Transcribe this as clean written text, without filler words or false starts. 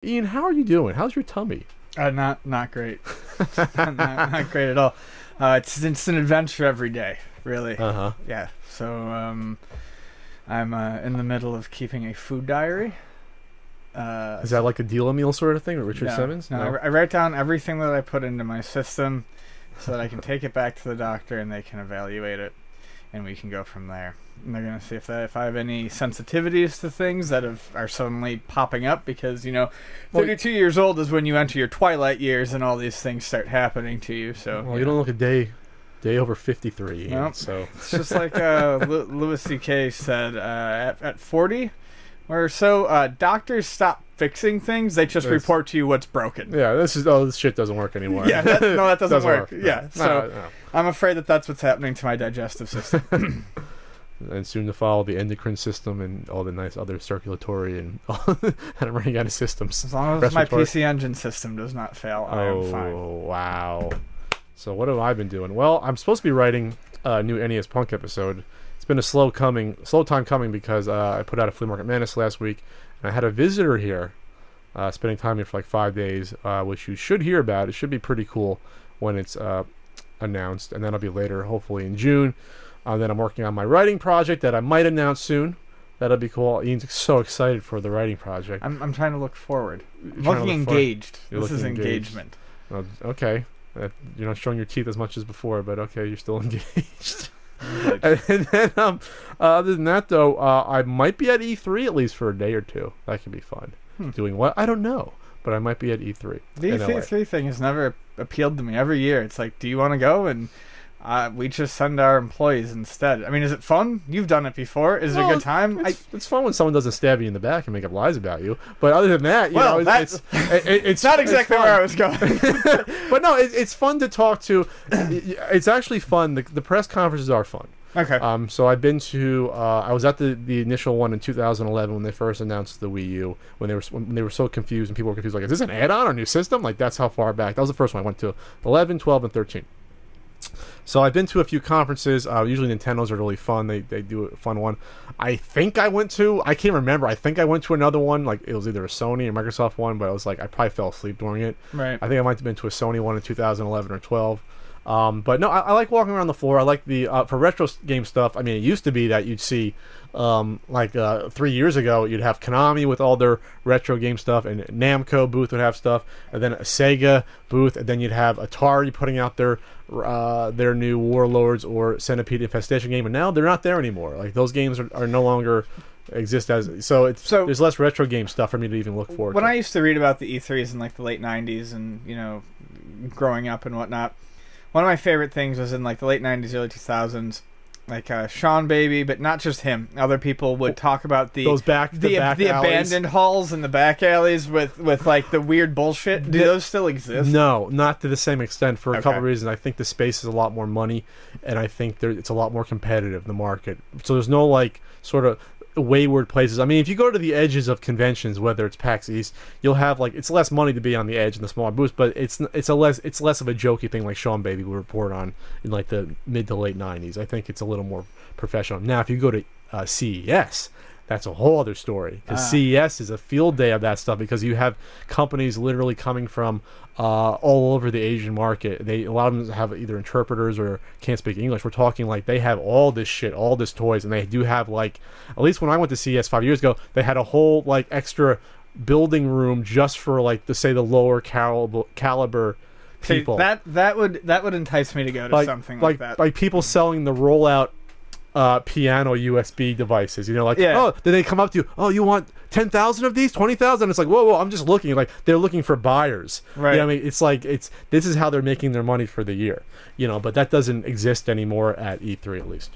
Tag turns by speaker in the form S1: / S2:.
S1: Ian, how are you doing? How's your tummy?
S2: Not great. not great at all. It's an adventure every day, really. Yeah. So I'm in the middle of keeping a food diary.
S1: Is that like a deal a meal sort of thing with Richard Simmons?
S2: No, I write down everything that I put into my system so that I can take it back to the doctor and they can evaluate it, and we can go from there. And they're going to see if I have any sensitivities to things that are suddenly popping up, because 32 years old is when you enter your twilight years and all these things start happening to you. So
S1: you don't look a day over 53.
S2: Nope.
S1: So
S2: it's just like Louis C.K. said at 40 or so, doctors stop fixing things; they just report to you what's broken.
S1: Yeah, this shit doesn't work anymore.
S2: Yeah, that doesn't work.
S1: No.
S2: Yeah, so I'm afraid that's what's happening to my digestive system.
S1: And soon to follow the endocrine system and all the nice other circulatory and I'm running out of systems.
S2: As long as my PC Engine system does not fail, I am fine.
S1: Oh, wow. So what have I been doing? Well, I'm supposed to be writing a new NES Punk episode. It's been a slow time coming because I put out a Flea Market Madness last week, and I had a visitor here spending time here for like 5 days, which you should hear about. It should be pretty cool when it's announced, and that'll be later, hopefully in June. Then I'm working on my writing project that I might announce soon. That'll be cool. Ian's so excited for the writing project.
S2: I'm trying to look forward. I'm looking engaged. This is engagement.
S1: Oh, okay. You're not showing your teeth as much as before, but okay, you're still engaged. And then, other than that, though, I might be at E3 at least for a day or two. That could be fun. Doing what? I don't know. But I might be at E3.
S2: The E3 thing has never appealed to me. Every year, it's like, do you want to go? And we just send our employees instead. I mean, is it fun? You've done it before. Is it a good time?
S1: It's fun when someone doesn't stab you in the back and make up lies about you. But other than that,
S2: it's not exactly where I was going.
S1: But no, it's fun to talk to. It's actually fun. The press conferences are fun.
S2: Okay.
S1: So I've been to. I was at the initial one in 2011 when they first announced the Wii U. When they were so confused and people were confused, like, is this an add-on or a new system? Like, that's how far back. That was the first one I went to. 11, 12, and 13. So I've been to a few conferences. Usually Nintendo's are really fun. They do a fun one. I think I can't remember. I think I went to another one. Like, it was either a Sony or Microsoft one, but I was like, I probably fell asleep during it.
S2: Right.
S1: I think I might have been to a Sony one in 2011 or 12. But no, I like walking around the floor. I like for retro game stuff. I mean, it used to be that you'd see, 3 years ago, you'd have Konami with all their retro game stuff, and Namco booth would have stuff, and then a Sega booth, and then you'd have Atari putting out their new Warlords or Centipede Infestation game, and now they're not there anymore. Like, those games are no longer exist as so there's less retro game stuff for me to even look forward to.
S2: When I used to read about the E3s in like the late 90s and growing up and whatnot, one of my favorite things was in like the late 90s, early 2000s, like Sean Baby, but not just him. Other people would talk about the abandoned halls and the back alleys with like the weird bullshit. Do those still exist?
S1: No, not to the same extent for a couple of reasons. I think the space is a lot more money, and I think it's a lot more competitive, the market. So there's no like sort of wayward places. I mean, if you go to the edges of conventions, whether it's PAX East, you'll have like, it's less money to be on the edge in the smaller booths, but it's less of a jokey thing like Sean Baby would report on in like the mid to late 90s. I think it's a little more professional. Now, if you go to CES, that's a whole other story, because CES is a field day of that stuff, because you have companies literally coming from all over the Asian market. A lot of them have either interpreters or can't speak English. We're talking like they have all this shit, all this toys, and they do have like, at least when I went to CES 5 years ago, they had a whole like extra building room just for like the lower caliber people.
S2: That would entice me to go to something like that.
S1: Like people selling the rollout piano USB devices, oh, then they come up to you, oh, you want 10,000 of these, 20,000? It's like, whoa, I'm just looking. Like, they're looking for buyers, right? I mean, it's like this is how they're making their money for the year, but that doesn't exist anymore at E3 at least.